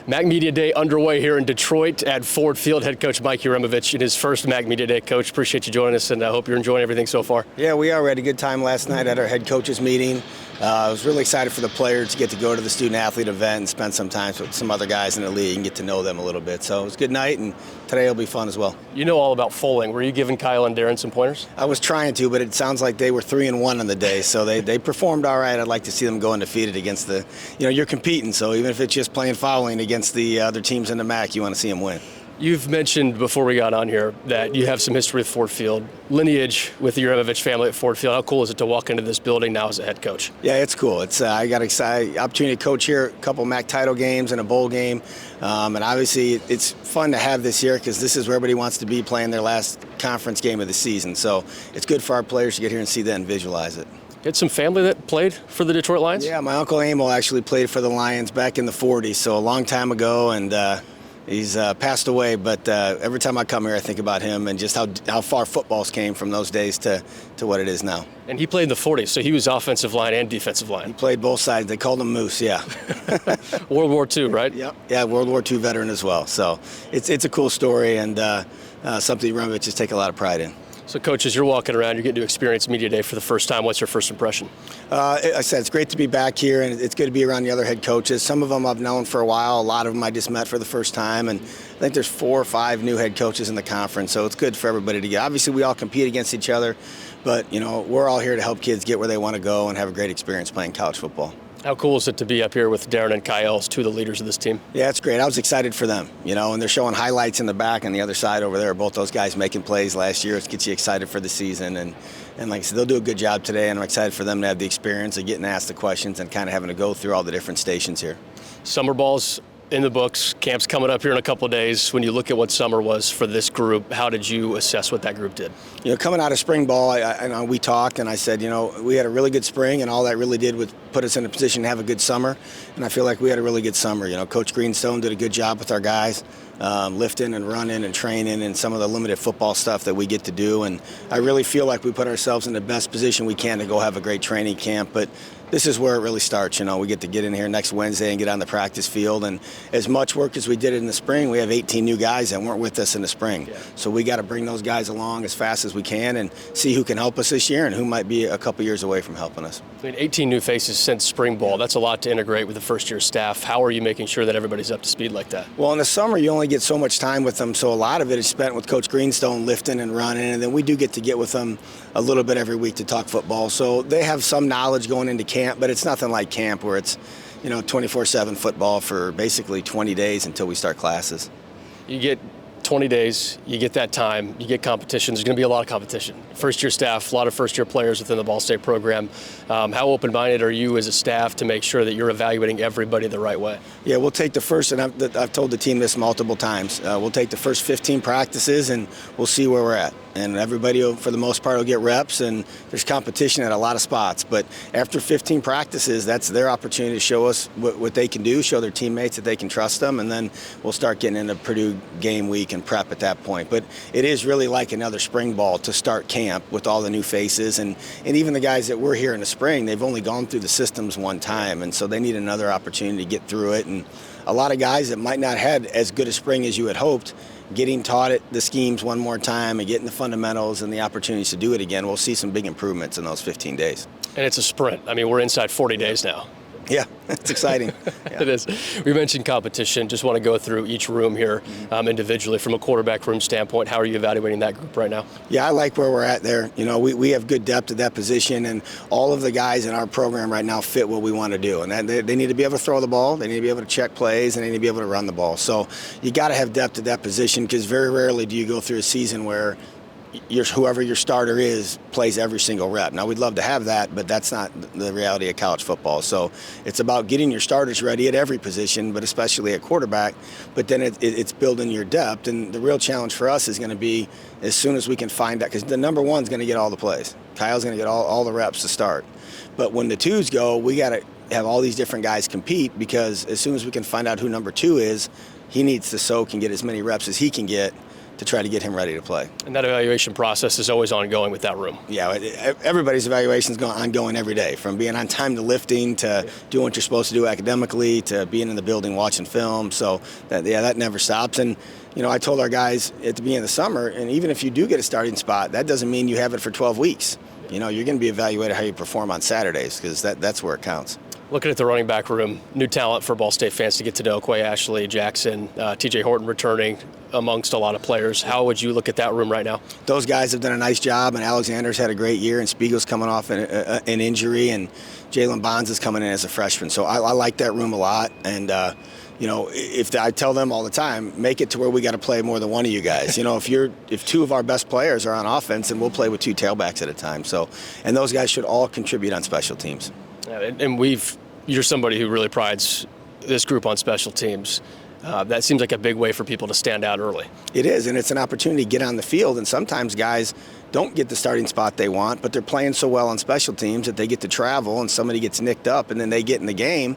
Mac Media Day underway here in Detroit at Ford Field. Head coach Mike Uremovich in his first Mac Media Day. Coach, appreciate you joining us, and I hope you're enjoying everything so far. Yeah, we are. We had a good time last night at our head coaches meeting. I was really excited for the players to get to go to the student-athlete event and spend some time with some other guys in the league and get to know them a little bit. So it was a good night, and today will be fun as well. You know all about foaling. Were you giving Kyle and Darren some pointers? I was trying to, but it sounds like they were 3-1 on the day, so they performed all right. I'd like to see them go undefeated against you're competing, so even if it's just playing fouling against the other teams in the MAC, you want to see them win. You've mentioned before we got on here that you have some history with Ford Field, lineage with the Uremovich family at Ford Field. How cool is it to walk into this building now as a head coach? Yeah, it's cool. I got excited opportunity to coach here, a couple MAC title games and a bowl game, and obviously it's fun to have this here because this is where everybody wants to be playing their last conference game of the season. So it's good for our players to get here and see that and visualize it. You had some family that played for the Detroit Lions? Yeah, my Uncle Emil actually played for the Lions back in the 40s, so a long time ago, and he's passed away, but every time I come here I think about him and just how far footballs came from those days to what it is now. And he played in the 40s, so he was offensive line and defensive line. He played both sides. They called him Moose, yeah. World War II, right? Yep. Yeah, World War II veteran as well. So it's a cool story and something Uremovich just take a lot of pride in. So, Coach, as you're walking around, you're getting to experience Media Day for the first time. What's your first impression? I said it's great to be back here, and it's good to be around the other head coaches. Some of them I've known for a while. A lot of them I just met for the first time, and I think there's 4 or 5 new head coaches in the conference, so it's good for everybody to get. Obviously, we all compete against each other, but, we're all here to help kids get where they want to go and have a great experience playing college football. How cool is it to be up here with Darren and Kyle, two of the leaders of this team? Yeah, it's great. I was excited for them, and they're showing highlights in the back on the other side over there. Both those guys making plays last year. It gets you excited for the season. And like I said, they'll do a good job today, and I'm excited for them to have the experience of getting asked the questions and kind of having to go through all the different stations here. Summer ball's in the books. Camp's coming up here in a couple of days. When you look at what summer was for this group, how did you assess what that group did? Coming out of spring ball, I we talked, and I said, we had a really good spring, and all that really did was put us in a position to have a good summer. And I feel like we had a really good summer. Coach Greenstone did a good job with our guys, lifting and running and training and some of the limited football stuff that we get to do. And I really feel like we put ourselves in the best position we can to go have a great training camp. But this is where it really starts. We get to get in here next Wednesday and get on the practice field. And as much work as we did in the spring, we have 18 new guys that weren't with us in the spring. Yeah. So we got to bring those guys along as fast as we can and see who can help us this year and who might be a couple years away from helping us. 18 new faces since spring ball. That's a lot to integrate with the first-year staff. How are you making sure that everybody's up to speed like that? Well, in the summer, you only get so much time with them, so a lot of it is spent with Coach Greenstone lifting and running, and then we do get to get with them a little bit every week to talk football. So they have some knowledge going into camp, but it's nothing like camp where it's 24/7 football for basically 20 days until we start classes. You get 20 days, you get that time, you get competition. There's going to be a lot of competition. First-year staff, a lot of first-year players within the Ball State program. How open-minded are you as a staff to make sure that you're evaluating everybody the right way? Yeah, we'll take the first, and I've told the team this multiple times, we'll take the first 15 practices and we'll see where we're at. And everybody, for the most part, will get reps, and there's competition at a lot of spots. But after 15 practices, that's their opportunity to show us what they can do, show their teammates that they can trust them, and then we'll start getting into Purdue game week and prep at that point. But it is really like another spring ball to start camp with all the new faces. And even the guys that were here in the spring, they've only gone through the systems one time, and so they need another opportunity to get through it. And a lot of guys that might not have had as good a spring as you had hoped, getting taught the schemes one more time and getting the fundamentals and the opportunities to do it again, we'll see some big improvements in those 15 days. And it's a sprint. I mean, we're inside 40 days now. Yeah, it's exciting. Yeah. It is. We mentioned competition. Just want to go through each room here individually. From a quarterback room standpoint, how are you evaluating that group right now? Yeah, I like where we're at there. We have good depth at that position, and all of the guys in our program right now fit what we want to do. And they need to be able to throw the ball, they need to be able to check plays, and they need to be able to run the ball. So you got to have depth at that position, because very rarely do you go through a season where whoever your starter is plays every single rep. Now, we'd love to have that, but that's not the reality of college football. So it's about getting your starters ready at every position, but especially at quarterback. But then it's building your depth. And the real challenge for us is going to be as soon as we can find that, because the number one's going to get all the plays. Kyle's going to get all the reps to start. But when the twos go, we got to have all these different guys compete, because as soon as we can find out who number 2 is, he needs to soak and get as many reps as he can get to try to get him ready to play. And that evaluation process is always ongoing with that room. Yeah, everybody's evaluation is ongoing every day, from being on time to lifting to doing what you're supposed to do academically to being in the building watching film. So that never stops. And I told our guys at the beginning of the summer, and even if you do get a starting spot, that doesn't mean you have it for 12 weeks. You're going to be evaluated how you perform on Saturdays, because that's where it counts. Looking at the running back room, new talent for Ball State fans to get to know: Quay Ashley, Jackson, TJ Horton returning amongst a lot of players. How would you look at that room right now? Those guys have done a nice job, and Alexander's had a great year, and Spiegel's coming off an injury, and Jalen Bonds is coming in as a freshman. So I like that room a lot, and I tell them all the time, make it to where we got to play more than one of you guys. If two of our best players are on offense, then we'll play with two tailbacks at a time. So, and those guys should all contribute on special teams. You're somebody who really prides this group on special teams. That seems like a big way for people to stand out early. It is, and it's an opportunity to get on the field, and sometimes guys don't get the starting spot they want, but they're playing so well on special teams that they get to travel, and somebody gets nicked up, and then they get in the game,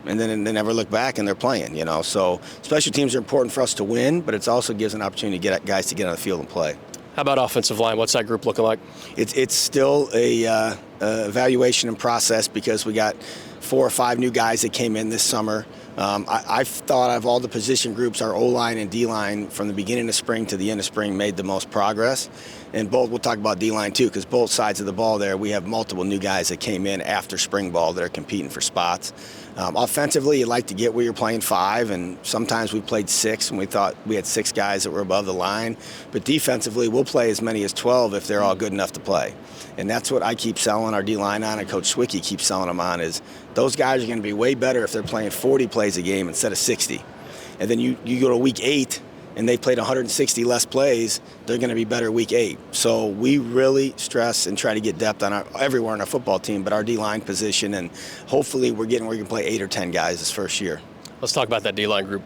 and then they never look back, and they're playing. So special teams are important for us to win, but it also gives an opportunity to get guys to get on the field and play. How about offensive line? What's that group looking like? It's still a evaluation and process, because we got 4 or 5 new guys that came in this summer. I've thought of all the position groups, our O-line and D-line from the beginning of spring to the end of spring made the most progress. And we'll talk about D-line too, because both sides of the ball there, we have multiple new guys that came in after spring ball that are competing for spots. Offensively, you like to get where you're playing 5, and sometimes we played 6, and we thought we had 6 guys that were above the line. But defensively, we'll play as many as 12 if they're all good enough to play. And that's what I keep selling our D-line on, and Coach Swicky keeps selling them on, is those guys are going to be way better if they're playing 40 plays a game instead of 60. And then you go to week 8, and they played 160 less plays, they're going to be better week 8. So we really stress and try to get depth on everywhere on our football team, but our D-line position, and hopefully we're getting where we can play 8 or 10 guys this first year. Let's talk about that D-line group.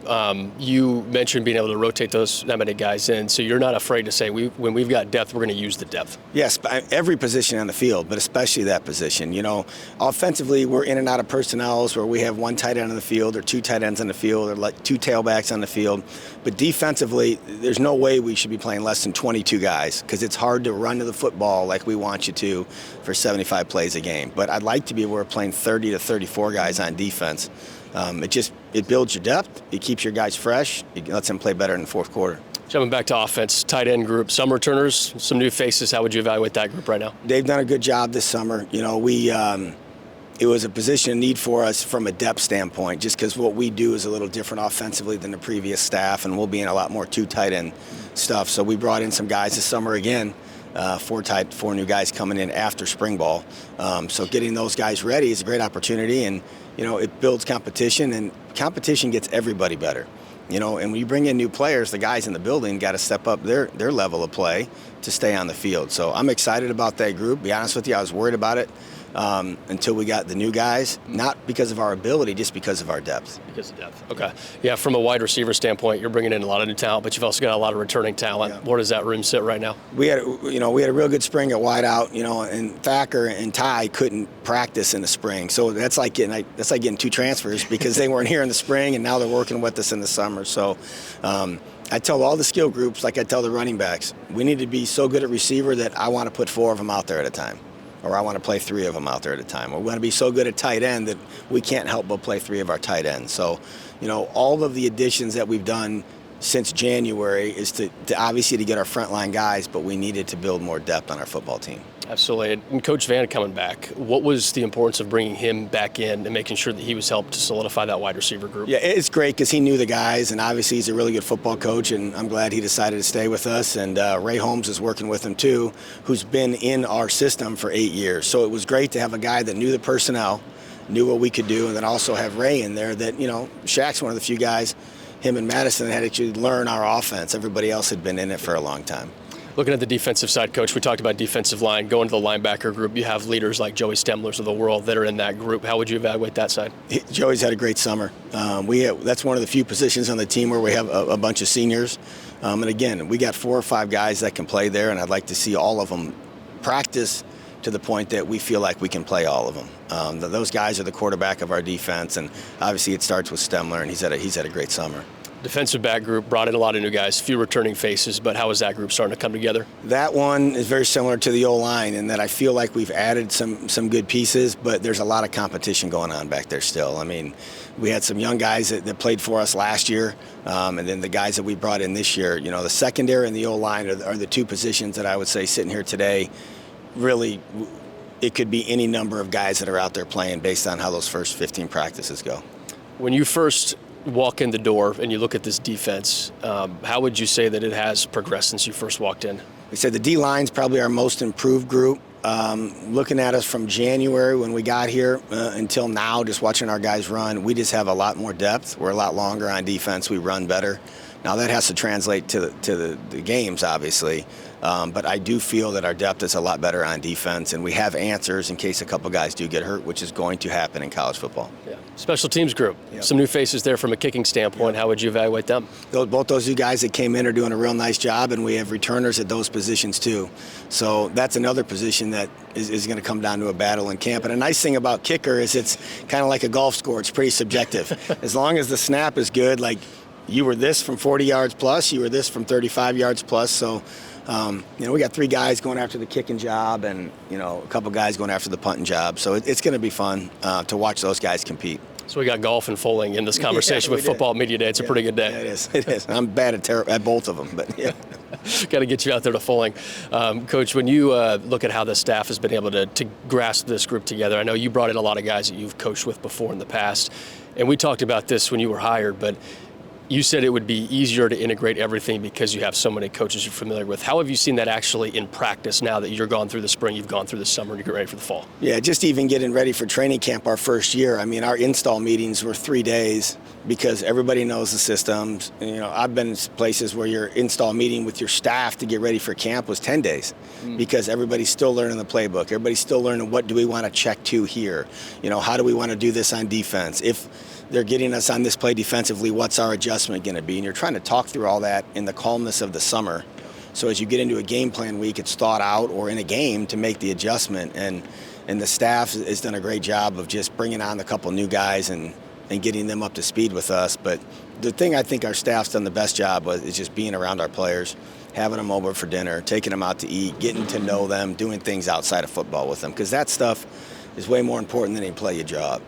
You mentioned being able to rotate that many guys in, so you're not afraid to say, when we've got depth, we're going to use the depth. Yes, every position on the field, but especially that position. Offensively, we're in and out of personnels where we have 1 tight end on the field or 2 tight ends on the field or like 2 tailbacks on the field. But defensively, there's no way we should be playing less than 22 guys, because it's hard to run to the football like we want you to for 75 plays a game. But I'd like to be where we're playing 30 to 34 guys on defense. It builds your depth, it keeps your guys fresh, it lets them play better in the fourth quarter. Jumping back to offense, tight end group, some returners, some new faces. How would you evaluate that group right now? They've done a good job this summer. It was a position of need for us from a depth standpoint, just because what we do is a little different offensively than the previous staff, and we'll be in a lot more 2 tight end stuff. So we brought in some guys this summer again. 4 new guys coming in after spring ball. So getting those guys ready is a great opportunity, and it builds competition, and competition gets everybody better. And when you bring in new players, the guys in the building got to step up their level of play to stay on the field. So I'm excited about that group. Be honest with you, I was worried about it until we got the new guys, not because of our ability, just because of our depth. Because of depth. Okay. Yeah, from a wide receiver standpoint, you're bringing in a lot of new talent, but you've also got a lot of returning talent. Yeah. Where does that room sit right now? We had a real good spring at wide out, and Thacker and Ty couldn't practice in the spring. So that's like getting 2 transfers, because they weren't here in the spring and now they're working with us in the summer. So I tell all the skill groups, like I tell the running backs, we need to be so good at receiver that I want to put 4 of them out there at a time. Or I want to play 3 of them out there at a time. Or we want to be so good at tight end that we can't help but play 3 of our tight ends. So, all of the additions that we've done since January is to obviously to get our frontline guys, but we needed to build more depth on our football team. Absolutely. And Coach Van coming back, what was the importance of bringing him back in and making sure that he was helped to solidify that wide receiver group? Yeah, it's great because he knew the guys, and obviously he's a really good football coach, and I'm glad he decided to stay with us. And Ray Holmes is working with him too, who's been in our system for 8 years. So it was great to have a guy that knew the personnel, knew what we could do, and then also have Ray in there that, Shaq's one of the few guys, him and Madison, had actually learned our offense. Everybody else had been in it for a long time. Looking at the defensive side, Coach, we talked about defensive line. Going to the linebacker group, you have leaders like Joey Stemlers of the world that are in that group. How would you evaluate that side? Joey's had a great summer. That's one of the few positions on the team where we have a bunch of seniors. And again, we got 4 or 5 guys that can play there, and I'd like to see all of them practice to the point that we feel like we can play all of them. Those guys are the quarterback of our defense, and obviously it starts with Stemler, and he's had a great summer. Defensive back group brought in a lot of new guys, few returning faces, but how is that group starting to come together? That one is very similar to the O-line in that I feel like we've added some good pieces, but there's a lot of competition going on back there still. I mean, we had some young guys that played for us last year, and then the guys that we brought in this year. You know, the secondary and the O-line are the two positions that I would say sitting here today, really, it could be any number of guys that are out there playing based on how those first 15 practices go. When you first walk in the door and you look at this defense, how would you say that it has progressed since you first walked in? We said the D-line's probably our most improved group. Looking at us from January when we got here until now, just watching our guys run, we just have a lot more depth. We're a lot longer on defense. We run better. Now that has to translate to the games, obviously. But I do feel that our depth is a lot better on defense, and we have answers in case a couple guys do get hurt, which is going to happen in college football. Yeah. Special teams group, Yep. Some new faces there from a kicking standpoint. Yep. How would you evaluate them? Both those two guys that came in are doing a real nice job, and we have returners at those positions too. So that's another position that is going to come down to a battle in camp. And a nice thing about kicker is it's kind of like a golf score. It's pretty subjective. As long as the snap is good, like you were this from 40 yards plus, you were this from 35 yards plus. So, we got 3 guys going after the kicking job and, a couple guys going after the punting job. So it's going to be fun to watch those guys compete. So we got golf and foaling in this conversation with Football Media Day. It's a pretty good day. Yeah, it is. I'm bad at both of them, but yeah. Got to get you out there to foaling. Coach, when you look at how the staff has been able to grasp this group together, I know you brought in a lot of guys that you've coached with before in the past, and we talked about this when you were hired, but you said it would be easier to integrate everything because you have so many coaches you're familiar with. How have you seen that actually in practice now that you're gone through the spring, you've gone through the summer, and you get ready for the fall? Yeah, just even getting ready for training camp our first year. I mean, our install meetings were 3 days because everybody knows the systems. I've been in places where your install meeting with your staff to get ready for camp was 10 days because everybody's still learning the playbook. Everybody's still learning what do we want to check to here. How do we want to do this on defense? If they're getting us on this play defensively, what's our adjustment going to be? And you're trying to talk through all that in the calmness of the summer. So as you get into a game plan week, it's thought out or in a game to make the adjustment. And the staff has done a great job of just bringing on a couple new guys and getting them up to speed with us. But the thing I think our staff's done the best job is just being around our players, having them over for dinner, taking them out to eat, getting to know them, doing things outside of football with them. Because that stuff is way more important than any play you job.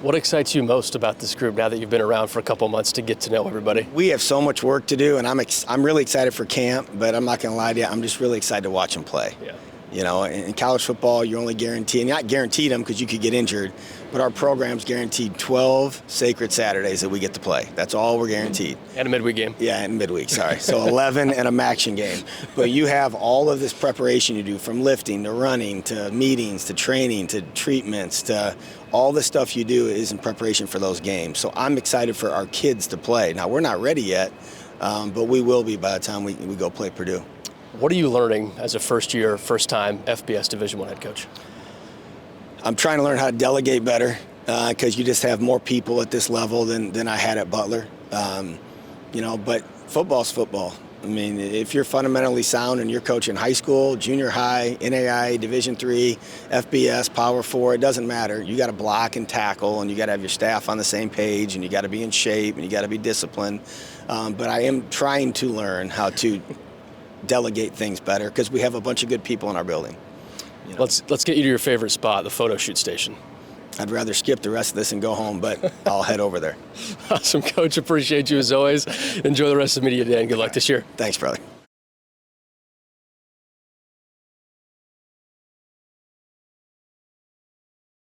What excites you most about this group now that you've been around for a couple months to get to know everybody? We have so much work to do, and I'm really excited for camp, but I'm not going to lie to you, I'm just really excited to watch them play. Yeah. In college football, you're only guaranteed, not guaranteed them because you could get injured, but our program's guaranteed 12 sacred Saturdays that we get to play. That's all we're guaranteed. And a midweek game. Yeah, and midweek, sorry. So 11 and a action game. But you have all of this preparation you do, from lifting to running to meetings to training to treatments to all the stuff you do is in preparation for those games. So I'm excited for our kids to play. Now, we're not ready yet, but we will be by the time we go play Purdue. What are you learning as a first-time FBS Division I head coach? I'm trying to learn how to delegate better because you just have more people at this level than I had at Butler. But football's football. I mean, if you're fundamentally sound and you're coaching high school, junior high, NAIA, Division III, FBS, Power 4, it doesn't matter. You got to block and tackle, and you got to have your staff on the same page, and you got to be in shape, and you got to be disciplined. But I am trying to learn how to delegate things better because we have a bunch of good people in our building. Let's get you to your favorite spot, the photo shoot station. I'd rather skip the rest of this and go home, but I'll head over there. Awesome, Coach. Appreciate you as always. Enjoy the rest of the media day and good luck this year. Thanks, brother.